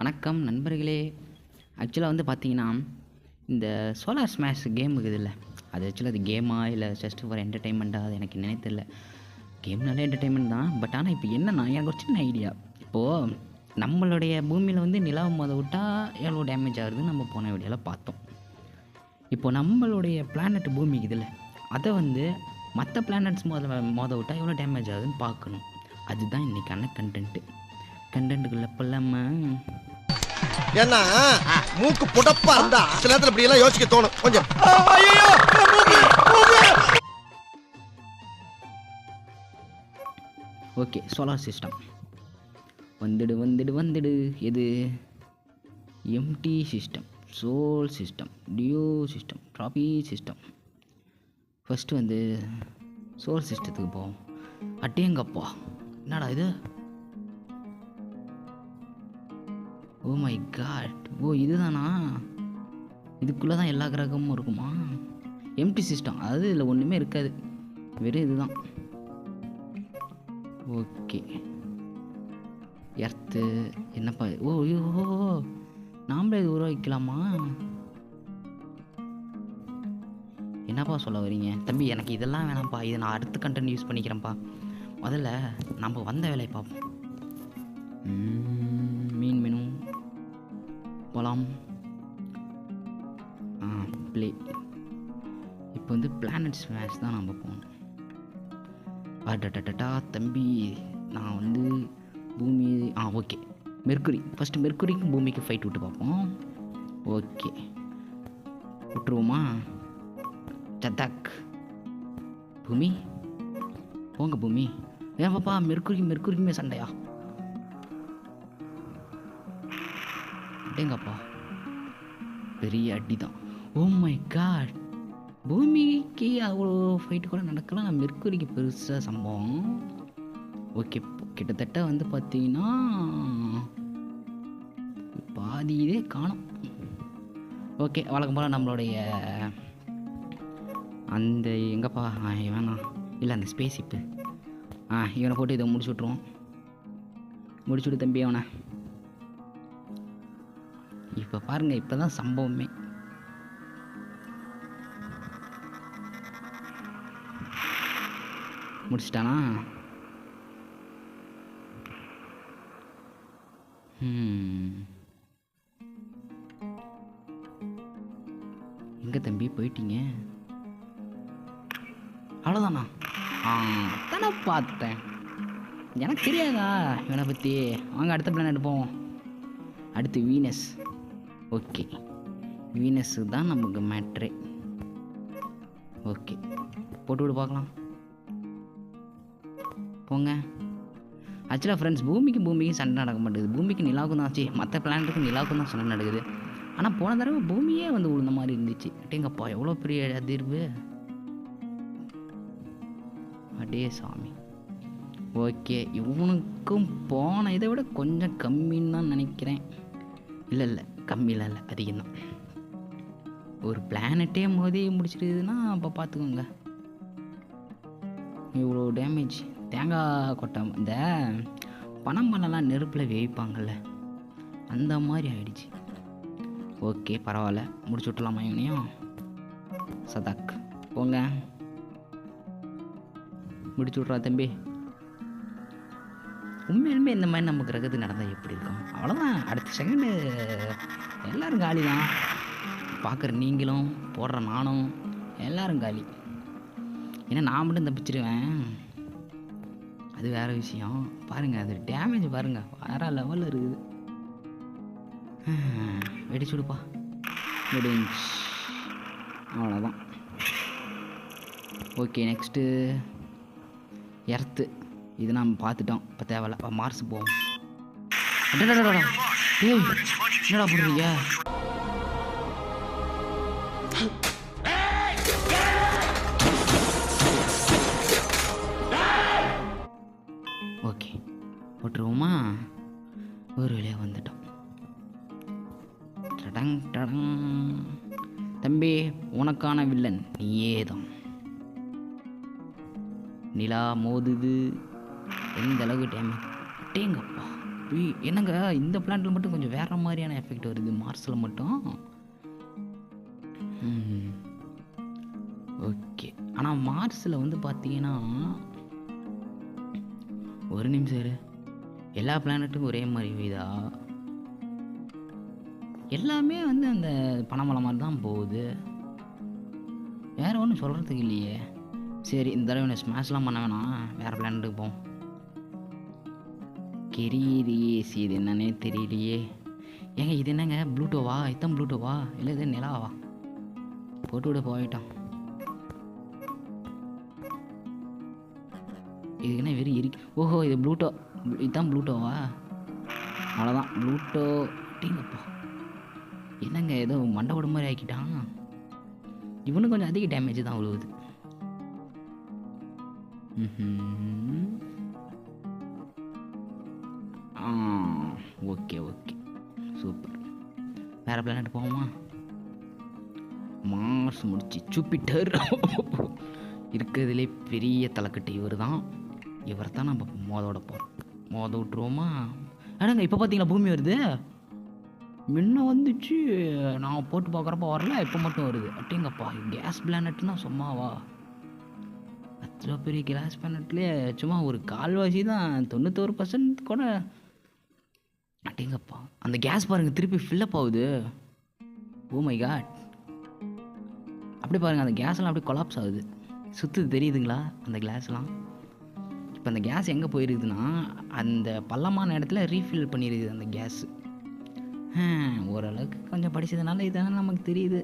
வணக்கம் நண்பர்களே. ஆக்சுவலாக வந்து பார்த்தீங்கன்னா, இந்த சோலார் ஸ்மாஷ் கேம் இருக்குதுல்ல, அது ஆக்சுவலாக அது கேமா இல்லை ஜஸ்ட் ஃபார் என்டர்டெயின்மெண்ட்டா அது எனக்கு என்னன்னே தெரியல. கேம்னாலே என்டர்டெயின்மெண்ட் தான். பட் ஆனால் இப்போ என்னன்னா, எனக்கு ஒரு சின்ன ஐடியா. இப்போது நம்மளுடைய பூமியில் வந்து நிலவை விட்டால் எவ்வளோ டேமேஜ் ஆகுதுன்னு நம்ம போன வீடியோவில் பார்த்தோம். இப்போது நம்மளுடைய பிளானட் பூமி இருக்குதுல்ல, அதை வந்து மற்ற பிளானட்ஸ் விட்டால் எவ்வளோ டேமேஜ் ஆகுதுன்னு பார்க்கணும். அதுதான் இன்றைக்கான கண்டென்ட்டுக்குள்ளே போல்லாமல். ஏன்னா மூக்கு புடப்பா இருந்தா சில நேரத்துல இப்படி எல்லாம் யோசிக்க தோணும் கொஞ்சம். ஓகே, சோலார் சிஸ்டம் வந்துடு. எது? Empty system, soul system, duo system, trophy system. First வந்து சோல் சிஸ்டத்துக்கு போவோம். அட்டேங்கப்பா, என்னடா இது? ஓ மை காட், ஓ இதுதானா? இதுக்குள்ளே தான் எல்லா கிரகமும் இருக்குமா? எம்டி சிஸ்டம், அதாவது இதில் ஒன்றுமே இருக்காது, வெறும் இதுதான். ஓகே, எர்த்து என்னப்பா? ஓ ஐயோ, நாமளே இது உருவாக்கலாமா? என்னப்பா சொல்ல வரீங்க தம்பி? எனக்கு இதெல்லாம் வேணாம்ப்பா, இதை நான் அடுத்த கண்டென்ட் யூஸ் பண்ணிக்கிறேன்ப்பா. முதல்ல நம்ம வந்த வேலையை பார்ப்போம். மீன் மெனு போகலாம். ப்ளே. இப்போ வந்து பிளானட் ஸ்மாஷ் தான் நம்ம போகணும். அடடடா தம்பி, நான் வந்து பூமி ஓகே, மெர்க்குரி. ஃபஸ்ட்டு மெர்க்குரிக்கும் பூமிக்கு ஃபைட் விட்டு பார்ப்போம். ஓகே, விட்டுருவோமா? சத்தாக். பூமி போங்க பூமி. ஏன் பாப்பா, மெர்க்குரிக்குமே சண்டையா? அப்படிங்கப்பா, பெரிய அடி தான். ஓ மை காட், பூமிக்கு அவ்வளோ ஃபைட்டு கூட நடக்கலாம், நான் மெர்க்குரிக்கு பெருசாக சம்பவம். ஓகே, கிட்டத்தட்ட வந்து பார்த்தீங்கன்னா பாதி இதே காணும். ஓகே, வழக்கம் போல் நம்மளுடைய அந்த எங்கப்பா வேணாம் இல்லை, அந்த ஸ்பேஸ் ஷிப்பு இவனை போட்டு இதை முடிச்சு விட்டு தம்பி அவனை. இப்போ பாருங்கள், இப்போ தான் சம்பவமே. முடிச்சிட்டானா? எங்கே தம்பி போயிட்டீங்க? அவ்வளோதானா? தானே பார்த்தேன், எனக்கு தெரியாதா இவனை பற்றி. வாங்க அடுத்த பிளானட் போவோம். அடுத்து வீனஸ். ஓகே, வீனஸு தான் நமக்கு மேட்ரே. ஓகே, போட்டு விடு பார்க்கலாம். போங்க. ஆக்சுவலாக ஃப்ரெண்ட்ஸ், பூமிக்கு சண்டை நடக்க மாட்டேங்குது. பூமிக்கு நிலாவுக்கும் தான் ஆச்சு, மற்ற பிளானட்டுக்கும் நிலாவுக்கும் தான் சண்டை நடக்குது. ஆனால் போன தடவை பூமியே வந்து உழுந்த மாதிரி இருந்துச்சு. அட்டேங்கப்பா, எவ்வளோ பெரிய அதிர்வு! அடே சாமி. ஓகே, இவனுக்கும் போன இதை விட கொஞ்சம் கம்மின்னு தான் நினைக்கிறேன். இல்லை கம்மியில் இல்லை, அதிகம்தான். ஒரு பிளானட்டே மோதி முடிச்சிருக்குதுன்னா அப்போ பார்த்துக்கோங்க இவ்வளோ டேமேஜ். தேங்காய் கொட்டை, இந்த பனம்பழம்லாம் நெருப்பில் வேவிப்பாங்கள்ல, அந்த மாதிரி ஆயிடுச்சு. ஓகே, பரவாயில்ல, முடிச்சு விட்டலாமா இவனையும்? சதாக் போங்க, முடிச்சு விட்றா தம்பி. உண்மையிலுமே இந்த மாதிரி நம்ம கிரகத்துக்கு நடந்தால் எப்படி இருக்கும்? அவ்வளோதான், அடுத்த செகண்டு எல்லோரும் காலி தான். பார்க்குற நீங்களும், போடுற நானும், எல்லோரும் காலி. ஏன்னா நான் மட்டும் தப்பிச்சிடுவேன், அது வேறு விஷயம். பாருங்கள், அது டேமேஜ் பாருங்கள், வேறு லெவலில் இருக்குது. வெடிச்சு விடுப்பா, முடிஞ்சு. அவ்வளோதான். Okay, next earth. இது நாம் பார்த்துட்டோம், இப்போ தேவையில்ல. மார்ஸ் போவோம். என்னடா போடுறீங்க? ஓகே, போட்டுருவோமா? ஒரு வழியாக வந்துட்டோம். தம்பி, உனக்கான வில்லன் நீயே தான். நிலா மோதுது, எந்த அளவுக்கு டேமேஜ்! அட்டேங்கப்பா, என்னங்க இந்த பிளானட்டில் மட்டும் கொஞ்சம் வேறு மாதிரியான எஃபெக்ட் வருது, மார்ஸில் மட்டும். ஓகே, ஆனால் மார்ஸில் வந்து பார்த்தீங்கன்னா ஒரு நிமிஷம் இரு, எல்லா பிளானட்டுக்கும் ஒரே மாதிரி வீதா? எல்லாமே வந்து அந்த பனைமலை மாதிரி தான் போகுது, வேறு ஒன்றும் சொல்கிறதுக்கு இல்லையே. சரி, இந்த தடவை என்ன ஸ்மாஷ்லாம் பண்ண வேணாம், வேறு பிளானட்டுக்கு போவோம். கெரியலையே, இது என்னன்னே தெரியலையே. ஏங்க இது என்னங்க ப்ளூட்டோவா? இதான் ப்ளூட்டோவா இல்லை இது நிலாவா? போட்டு விட போயிட்டான். இது என்ன வெறும் ஓஹோ, இது ப்ளூட்டோ, இதுதான் ப்ளூட்டோவா? அவ்வளோதான் ப்ளூட்டோ. டீங்கப்பா, என்னங்க ஏதோ மண்டபோட மாதிரி ஆக்கிட்டான். இவனும் கொஞ்சம் அதிக டேமேஜ் தான் விழுவுது. Okay okay, super. வேறு பிளானட் போவோமா? மார்ஸ் முடிச்சு ஜூபிட்டர். இருக்கிறதுலே பெரிய தலைக்கட்டு இவர் தான். இவர் தான் நம்ம மோத விட்டுருவோமா? ஏடாங்க இப்போ பார்த்தீங்களா பூமி வருது. முன்ன வந்துச்சு, நான் போட்டு பார்க்குறப்ப வரல, இப்போ மட்டும் வருது. அப்படிங்கப்பா, கேஸ் பிளானட்னா சும்மாவா? அவ்வளோ பெரிய கேஸ் பிளானட்லேயே சும்மா ஒரு கால்வாசி தான், 91% கூட. அட்டேங்கப்பா, அந்த கேஸ் பாருங்கள் திருப்பி ஃபில்லப் ஆகுது. ஓ மை காட், அப்படி பாருங்கள் அந்த கேஸ்லாம் அப்படியே கொலாப்ஸ் ஆகுது, சுற்றுது, தெரியுதுங்களா அந்த கிளாஸ்லாம்? இப்போ அந்த கேஸ் எங்கே போயிருக்குதுன்னா அந்த பள்ளமான இடத்துல ரீஃபில் பண்ணியிருக்குது அந்த கேஸு. ஓரளவுக்கு கொஞ்சம் படித்ததுனால இதெல்லாம் நமக்கு தெரியுது.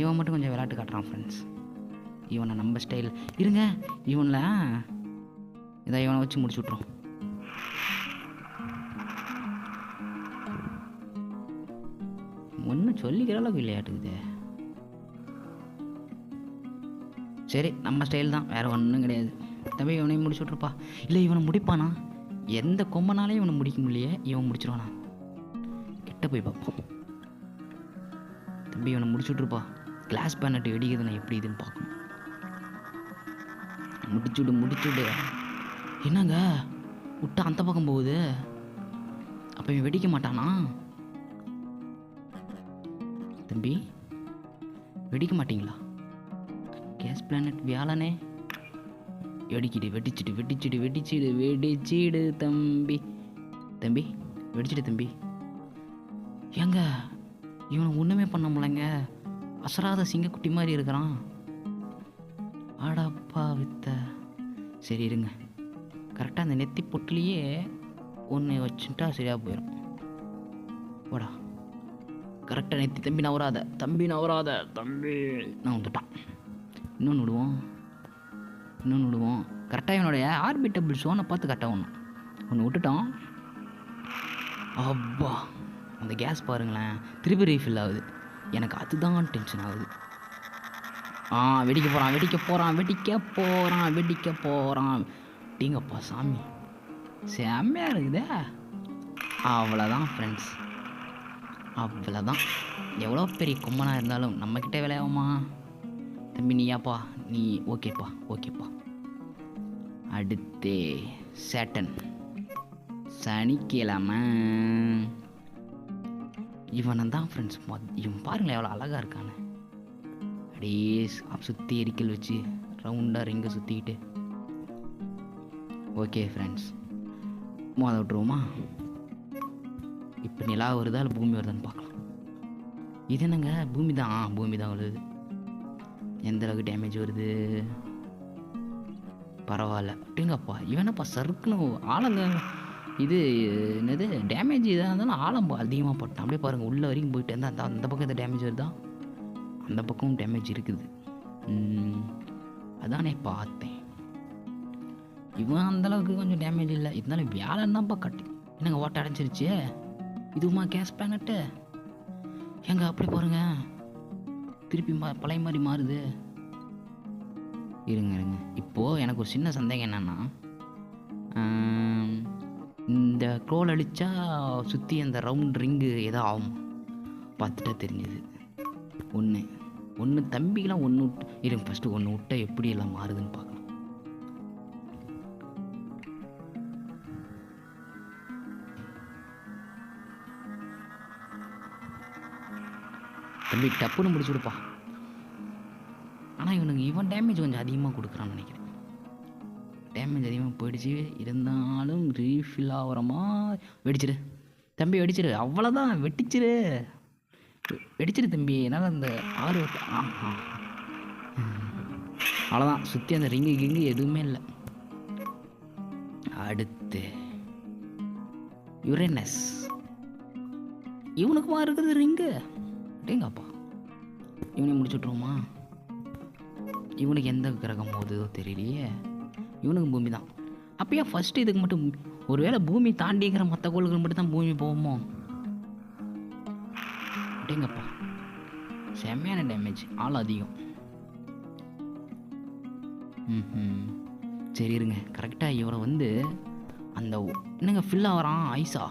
இவன் மட்டும் கொஞ்சம் விளையாட்டு காட்டுறான் ஃப்ரெண்ட்ஸ். இவனை நம்ம ஸ்டைல் இருங்க, இவனில் இதை இவனை வச்சு முடிச்சு விட்றோம். ஒன்றும் சொல்லிக்கிற அளவுக்கு விளையாட்டுக்குது. சரி, நம்ம ஸ்டைல் தான், வேறு ஒன்றும் கிடையாது. தம்பி இவனையும் முடிச்சு விட்ருப்பா. இல்லை இவனை முடிப்பானா? எந்த கொம்பனாலையும் இவனை முடிக்க முடியலையே, இவன் முடிச்சிருவானா? கிட்ட போய் பார்ப்போம். தம்பி இவனை முடிச்சு விட்ருப்பா. கிளாஸ் பேனட் வெடிக்குது, நான் எப்படி இதுன்னு பார்க்கணும். முடிச்சுடு. என்னங்க விட்டா அந்த பக்கம் போகுது, அப்போ இவன் வெடிக்க மாட்டானா? தம்பி வெடிக்க மாட்டிங்களா? கேஸ் பிளானட் வியாழனே, வெடிச்சிடு தம்பி வெடிச்சிடு தம்பி. ஏங்க இவனை ஒன்றுமே பண்ண முடியலங்க, அசராத சிங்கக்குட்டி மாதிரி இருக்கிறான். ஆடாப்பா வித்த. சரி இருங்க, கரெக்டாக அந்த நெத்தி பொட்டிலேயே ஒன்று வச்சுட்டா சரியாக போயிடும். போடா, கரெக்டாக நெத்தி. தம்பி நவராத தம்பி. நான் வந்துட்டான். இன்னொன்று விடுவோம். கரெக்டாக என்னுடைய ஆர்பிட்டபிள் ஷோனை பார்த்து கரெக்டாக ஒன்று விட்டுட்டோம். அப்பா, அந்த கேஸ் பாருங்களேன் திருப்பி ரீஃபில் ஆகுது. எனக்கு அதுதான் டென்ஷன் ஆகுது. வெடிக்க போகிறான். டீங்கப்பா சாமி, செம்மையாக இருக்குதே. அவ்வளோதான் ஃப்ரெண்ட்ஸ், அவ்வளோதான். எவ்வளோ பெரிய கொம்பனாக இருந்தாலும் நம்மக்கிட்ட விளையாடுமா? தம்பி நீயாப்பா, நீ ஓகேப்பா. அடுத்தே சேட்டன், சனிக்கிழமை. இவனை தான் ஃப்ரெண்ட்ஸ், இவன் பாருங்களேன் எவ்வளோ அழகாக இருக்கானு. அப்படியே சுற்றி எரிக்கல் வச்சு ரவுண்டாக ரிங்கை சுற்றிக்கிட்டு. ஓகே ஃப்ரெண்ட்ஸ், மோத விட்ருவோமா? இப்போ நிலா வருதா இல்லை பூமி வருதான்னு பார்க்கலாம். இது என்னங்க பூமி தான் வருது. எந்த அளவுக்கு டேமேஜ் வருது பரவாயில்ல. அப்படிங்கப்பா, இவனப்பா சறுக்குன்னு ஆழங்க. இது என்னது டேமேஜ் இதாக இருந்தாலும் ஆழம் அதிகமாக பட்டான். அப்படியே பாருங்கள் உள்ள வரைக்கும் போயிட்டு இருந்தால் அந்த பக்கம் எந்த டேமேஜ் வருதா, அந்த பக்கமும் டேமேஜ் இருக்குது. அதானே பார்த்தேன். இவன் அந்தளவுக்கு கொஞ்சம் டேமேஜ் இல்லை, இருந்தாலும் வியாழன் தான்ப்பா கட்டி. என்னங்க ஓட்ட அடைஞ்சிருச்சு. இதுவுமா கேஸ் பேனட்டு? ஏங்க அப்படி பாருங்க, திருப்பி பழைய மாதிரி மாறுது. இருங்க இப்போது எனக்கு ஒரு சின்ன சந்தேகம் என்னென்னா, இந்த க்ரோல் அடித்தா சுற்றி அந்த ரவுண்ட் ரிங்கு ஏதோ ஆகும் பார்த்துட்டா தெரிஞ்சுது. ஒன்று தம்பிக்கெலாம் ஒன்று விட்டு இருங்க, ஃபஸ்ட்டு ஒன்று விட்டா எப்படி எல்லாம் மாறுதுன்னு பார்க்கலாம். தம்பி டப்புன்னு முடிச்சு விடுப்பா. ஆனால் இவன் டேமேஜ் கொஞ்சம் அதிகமாக கொடுக்குறான்னு நினைக்கிறேன். டேமேஜ் அதிகமாக போயிடுச்சு. இருந்தாலும் ரீஃபில் ஆகிறமா. வெடிச்சிரு தம்பி, வெடிச்சிரு. அவ்வளோதான், வெடிச்சிரு தம்பி. என்னால் அந்த 6 அவ்வளோதான். சுற்றி அந்த ரிங்கு எதுவுமே இல்லை. அடுத்து யுரேனஸ். இவனுக்குமா இருக்குது ரிங்கு? டேங்கப்பா, இவனையும் முடிச்சு விட்ருவோமா? இவனுக்கு எந்த கிரகம் போகுதோ தெரியலையே. இவனுக்கு பூமி தான். அப்பயே ஃபஸ்ட்டு இதுக்கு மட்டும் ஒருவேளை பூமி தாண்டிங்கிற மற்ற கோள்கள் மட்டும் தான் பூமி போகுமோ? டேங்கப்பா, செம்மையான டேமேஜ், ஆள் அதிகம். சரி இருங்க, கரெக்டாக இவரை வந்து அந்த என்னங்க ஃபில் ஆகிறான் ஐஸா.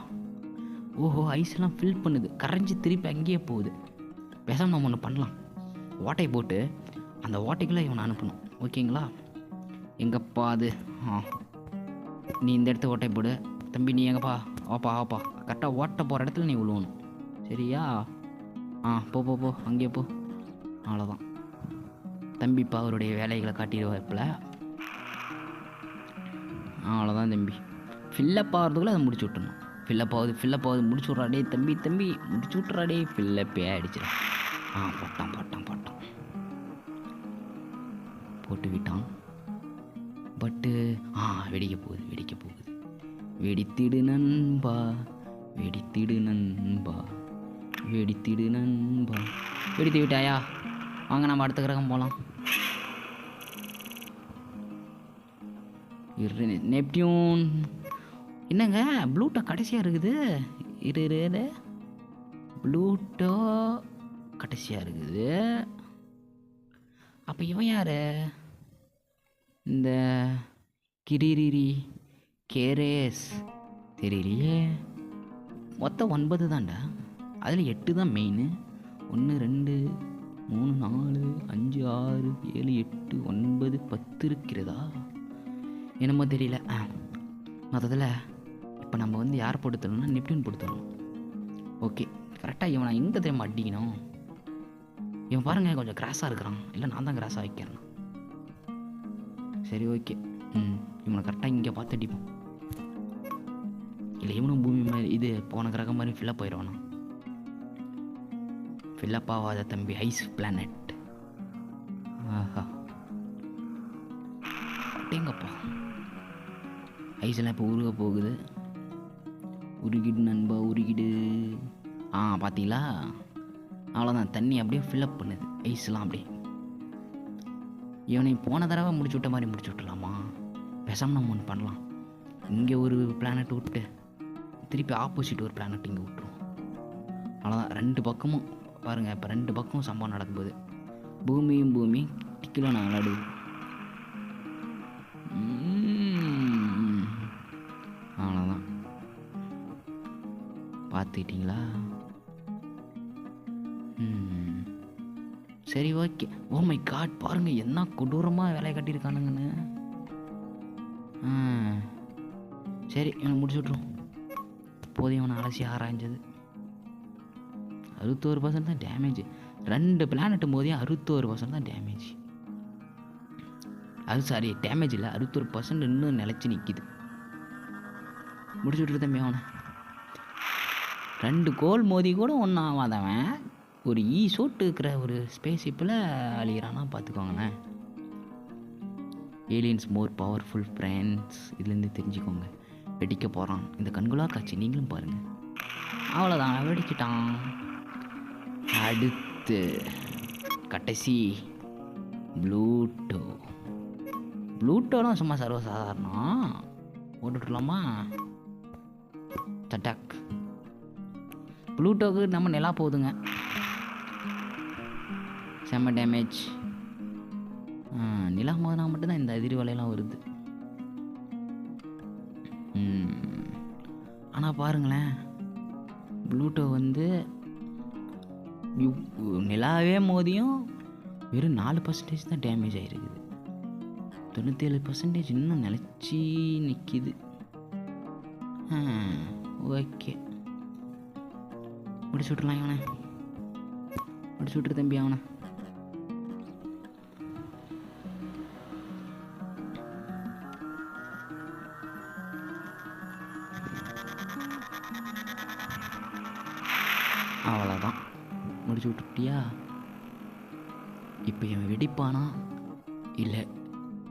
ஓஹோ, ஐஸ்லாம் ஃபில் பண்ணுது, கரைஞ்சி திருப்பி அங்கேயே போகுது. பேசாமல் நம்ம ஒன்று பண்ணலாம். ஓட்டை போட்டு அந்த ஓட்டைக்குள்ளே இவனை அனுப்பணும். ஓகேங்களா? எங்கப்பா அது? நீ இந்த இடத்த ஓட்டை போடு தம்பி. நீ எங்கப்பா? ஆப்பா கரெக்டாக ஓட்டை போகிற இடத்துல நீ விழுவணும். சரியா? போ அங்கேயே போ. அவ்வளோதான். தம்பிப்பா அவருடைய வேலைகளை காட்டிடுவாப்பில். அவ்வளோதான் தம்பி. ஃபில்லப் ஆகிறதுக்குள்ளே அதை முடிச்சு விட்டுணும். ஃபில்லப் ஆகுது முடிச்சு விட்றாடே தம்பி முடிச்சு விட்றாடே. ஃபில்லப்பே அடிச்சிடும். போட்டான் போட்டு விட்டான். பட்டு வெடிக்க போகுது. வெடித்திடு நண்பா. வெடித்து விட்டாயா? வாங்க நம்ம அடுத்த கிரகம் போகலாம். நெப்டியூன். என்னங்க ப்ளூட்டோ கடைசியாக இருக்குது? இரு ப்ளூட்டோ கடைசியாக இருக்குது. அப்போ இவன் யார்? இந்த கிரிரிரி கேரேஸ் தெரியலையே. மொத்தம் 9 தான்டா. அதில் 8 தான் மெயின். 1 2 3 4 5 6 7 8 9 10 இருக்கிறதா? என்னமோ தெரியல. மொத்தத்தில் இப்போ நம்ம வந்து யார் போட்டுத்தரணும்னா நெப்டியூன் போட்டுத்தரணும். ஓகே, கரெக்டாக இவனை எங்கே தெரியாமல் அடிக்கணும். இவன் பாருங்கள் கொஞ்சம் கிராஸாக இருக்கிறான். இல்லை நான் தான் கிராஸாக வைக்கிறேன். சரி ஓகே. இவனை கரெக்டாக இங்கே பார்த்து அடிப்போம். இல்லை இவனும் பூமி மாதிரி இது போன கிரகம் மாதிரி ஃபில்லப் ஆயிடுவானா? ஃபில்லப் ஆகாத தம்பி. Ice planet. அப்படிங்கப்பா, ஐஸ்லாம் இப்போ உருக போகுது. உருகிடு நண்பா, உருகிடு. பார்த்தீங்களா? அவ்வளோதான், தண்ணி அப்படியே ஃபில்லப் பண்ணுது ஐஸ்லாம் அப்படியே. இவனை போன தடவை முடிச்சு விட்ட மாதிரி முடிச்சு விட்டுலாமா? பேசாமல் நம்ம ஒன்று பண்ணலாம். இங்கே ஒரு பிளானட் விட்டு திருப்பி ஆப்போசிட் ஒரு பிளானட் இங்கே விட்டுருவோம். அவ்வளோதான். 2 பக்கமும் பாருங்கள். இப்போ 2 பக்கமும் சம்பவம் நடக்கும்போது பூமி டிக்கில் நான் விளாடுது. அவ்வளோதான், பார்த்துக்கிட்டிங்களா? சரி ஓகே. ஓ மை காட், பாருங்கள் என்ன கொடூரமாக வேலையை கட்டியிருக்கானுங்கன்னு. சரி இவனை முடிச்சு விட்ருவோம். போதும், இவனை அலசி ஆராய்ஞ்சது. 61% தான் டேமேஜ். 2 பிளானட்டு போதே 61% தான் டேமேஜ். அது சாரி, டேமேஜ் இல்லை, 61% இன்னும் நிலச்சி நிற்கிது. முடிச்சு விட்டுரு தம்பி அவனை. 2 கோல் மோதி கூட ஒன்றும் ஆகாதவன் ஒரு சோட்டு இருக்கிற ஒரு ஸ்பேஸ் ஷிப்பில் அழிகிறானா பார்த்துக்கோங்களேன். Aliens more powerful friends. இதுலேருந்து தெரிஞ்சுக்கோங்க. வெடிக்க போகிறான். இந்த கண்குலா காட்சி நீங்களும் பாருங்கள். அவ்வளோதான், வெடிச்சிட்டான். அடுத்து கடைசி ப்ளூட்டோலாம் சும்மா சர்வசாதாரணம். போட்டுட்லாமா? சட்டாக். ப்ளூட்டோக்கு நம்ம நிலா போகுதுங்க. செம்ம டேமேஜ். நிலா மோதினா மட்டும்தான் இந்த அதிர்வலையெல்லாம் வருது. ஆனால் பாருங்களேன், ப்ளூட்டோ வந்து நிலாவே மோதியும் வெறும் 4% தான் டேமேஜ் ஆகிருக்குது. 97% இன்னும் நிலச்சி நிற்கிது. ஓகே, முடிச்சு விட்றலாம் இவனை. முடிச்சு விட்ரு தம்பி அவனை. அவ்வளோதான், முடிச்சு விட்டுட்டியா? இப்போ இவன் வெடிப்பானா இல்லை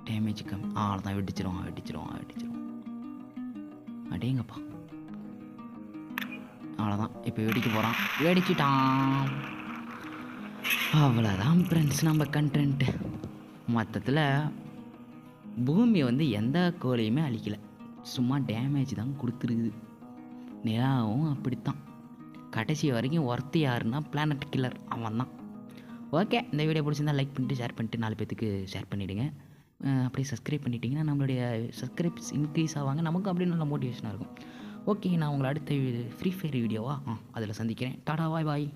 டேமேஜ் கம்மி? அவ்வளோதான், வெடிச்சிருவான். அடேங்கப்பா, அவ்வளோதான். இப்போ வெடிக்க போகிறான், வெடிச்சிட்டான். அவ்வளோதான் ஃப்ரெண்ட்ஸ் நம்ம கண்டென்ட்டு. மொத்தத்தில் பூமியை வந்து எந்த கோளையுமே அழிக்கலை, சும்மா டேமேஜ் தான் கொடுத்துருக்குது. நிலாவும் அப்படித்தான். கடைசி வரைக்கும் ஒர்த்து யாருன்னா பிளானட் கில்லர், அவன் தான். ஓகே, இந்த வீடியோ பிடிச்சிருந்தா லைக் பண்ணிட்டு ஷேர் பண்ணிட்டு 4 பேத்துக்கு ஷேர் பண்ணிவிடுங்க. அப்படியே சப்ஸ்கிரைப் பண்ணிட்டீங்கன்னா நம்மளுடைய சப்ஸ்கிரைப்ஸ் இன்க்ரீஸ் ஆவாங்க, நமக்கும் அப்படியே நல்ல மோட்டிவேஷனாக இருக்கும். ஓகே, நான் உங்களை அடுத்த ஃப்ரீ ஃபயர் வீடியோவா அதில் சந்திக்கிறேன். டாடா, பாய்.